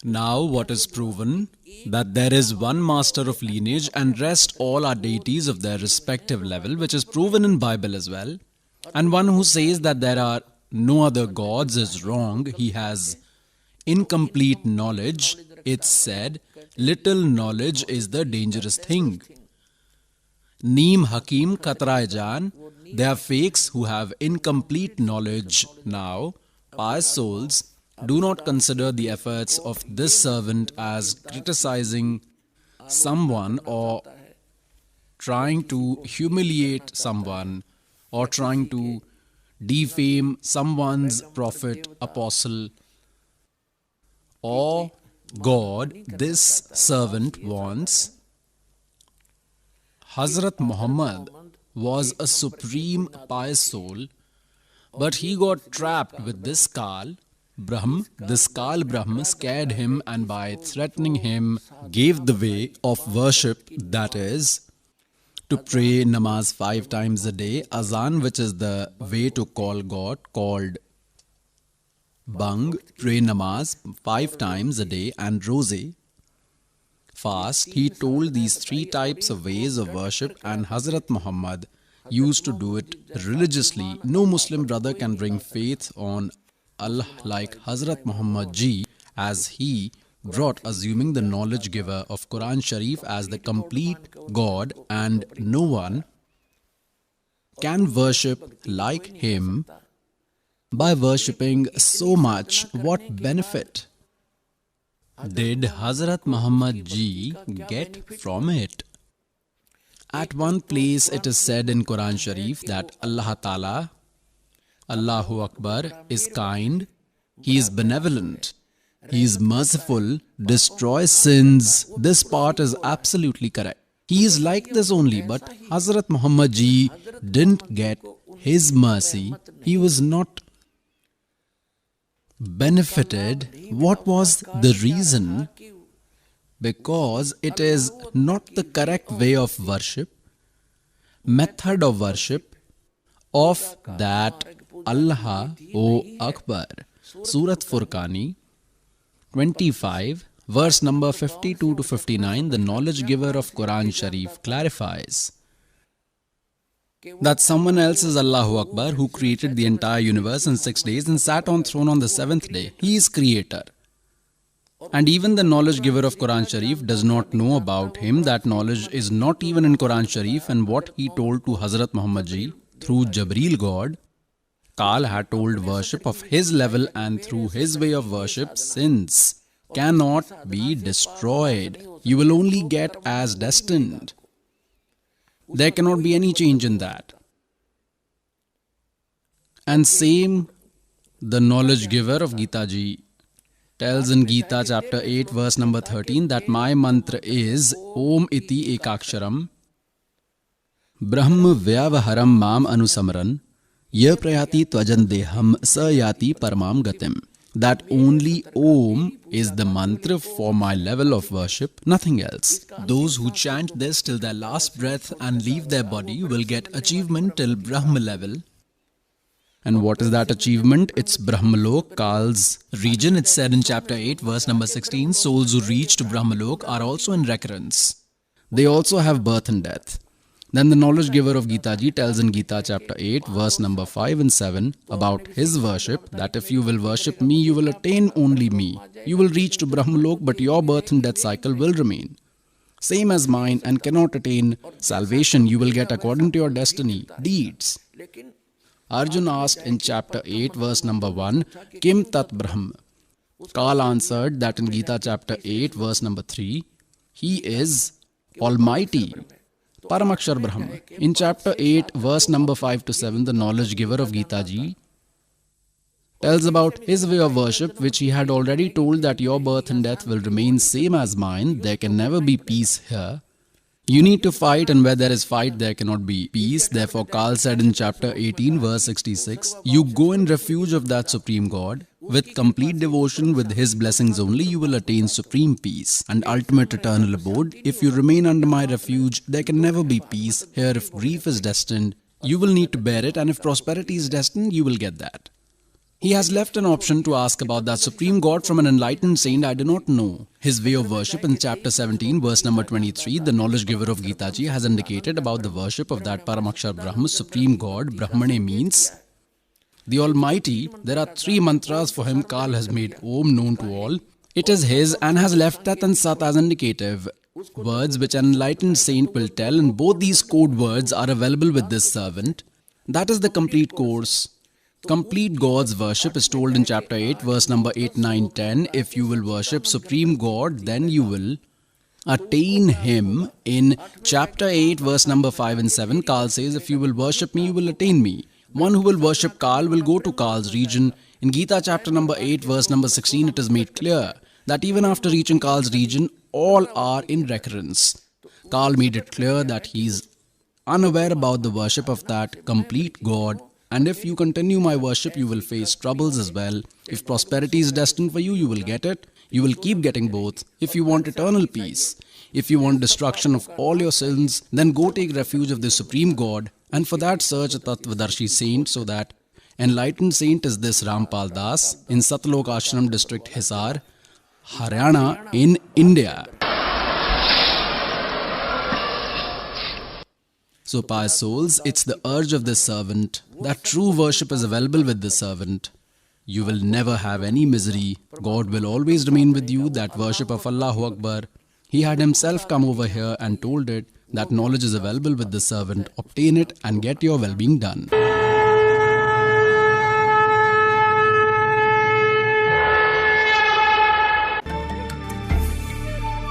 Now what is proven? That there is one master of lineage and rest all are deities of their respective level, which is proven in Bible as well. And one who says that there are no other gods is wrong. He has incomplete knowledge. It's said, little knowledge is the dangerous thing. Neem Hakim Katrai Jan, they are fakes who have incomplete knowledge. Now, pious souls, do not consider the efforts of this servant as criticizing someone or trying to humiliate someone or trying to defame someone's prophet, apostle, or God. This servant wants. Hazrat Muhammad was a supreme pious soul, but he got trapped with this Kal Brahm. This Kal Brahm scared him and by threatening him gave the way of worship, that is, to pray namaz 5 times a day, azan, which is the way to call God, called bang, pray namaz 5 times a day, and rosé, fast. He told these 3 types of ways of worship, and Hazrat Muhammad used to do it religiously. No Muslim brother can bring faith on Allah like Hazrat Muhammad ji, as he brought, assuming the knowledge giver of Quran Sharif as the complete God, and no one can worship like him. By worshipping so much, what benefit did Hazrat Muhammad ji get from it? At one place it is said in Quran Sharif that Allah Ta'ala, Allahu Akbar, is kind, He is benevolent, He is merciful, destroys sins. This part is absolutely correct. He is like this only, but Hazrat Muhammad ji didn't get His mercy. He was not benefited. What was the reason? Because it is not the correct way of worship, method of worship of that Allah, O Akbar. Surat Furqani 25, verse number 52 to 59, the knowledge giver of Quran Sharif clarifies that someone else is Allahu Akbar, who created the entire universe in 6 days and sat on throne on the 7th day. He is creator. And even the knowledge giver of Quran Sharif does not know about him. That knowledge is not even in Quran Sharif, and what he told to Hazrat Muhammad ji through Jabreel God, Kal had told worship of his level, and through his way of worship, sins cannot be destroyed. You will only get as destined. There cannot be any change in that. And same, the knowledge giver of Gita ji tells in Gita chapter 8 verse number 13 that my mantra is Om iti ekaksharam Brahm vyavaharam mam anusamran ya prayati tvajan deham sayati paramam gatim. That only Om is the mantra for my level of worship, nothing else. Those who chant this till their last breath and leave their body will get achievement till Brahma level. And what is that achievement? It's Brahmalok, Kal's region. It's said in chapter 8 verse number 16, souls who reach to Brahmalok are also in recurrence. They also have birth and death. Then the knowledge giver of Gita ji tells in Gita chapter 8 verse number 5 and 7 about his worship, that if you will worship me, you will attain only me. You will reach to Brahmalok, but your birth and death cycle will remain same as mine and cannot attain salvation. You will get according to your destiny, deeds. Arjun asked in chapter 8 verse number 1, Kim Tat Brahm? Kal answered that in Gita chapter 8 verse number 3, he is Almighty, Paramakshar Brahma. In chapter 8 verse number 5 to 7, the knowledge giver of Gita ji tells about his way of worship, which he had already told that your birth and death will remain same as mine. There can never be peace here. You need to fight, and where there is fight, there cannot be peace. Therefore, Kal said in chapter 18, verse 66, you go in refuge of that Supreme God. With complete devotion, with His blessings only, you will attain supreme peace and ultimate eternal abode. If you remain under my refuge, there can never be peace. Here, if grief is destined, you will need to bear it, and if prosperity is destined, you will get that. He has left an option to ask about that supreme God from an enlightened saint I do not know. His way of worship in chapter 17, verse number 23, the knowledge giver of Gita Ji has indicated about the worship of that Paramakshar Brahma, supreme God. Brahmane means the Almighty. There are 3 mantras for him. Kal has made Om known to all. It is his and has left Tat and Sat as indicative words which an enlightened saint will tell, and both these code words are available with this servant. That is the complete course. Complete God's worship is told in chapter 8, verse number 8, 9, 10. If you will worship Supreme God, then you will attain Him. In chapter 8, verse number 5 and 7, Kal says, if you will worship me, you will attain me. One who will worship Kal will go to Kal's region. In Gita chapter number 8, verse number 16, it is made clear that even after reaching Kal's region, all are in recurrence. Kal made it clear that he is unaware about the worship of that complete God. And if you continue my worship, you will face troubles as well. If prosperity is destined for you, you will get it. You will keep getting both. If you want eternal peace, if you want destruction of all your sins, then go take refuge of the Supreme God. And for that, search a Tattvadarshi saint. So that enlightened saint is this Rampal Das in Satlok Ashram district, Hisar, Haryana in India. So pious souls, it's the urge of this servant that true worship is available with this servant. You will never have any misery. God will always remain with you. That worship of Allahu Akbar. He had himself come over here and told it that knowledge is available with this servant. Obtain it and get your well-being done.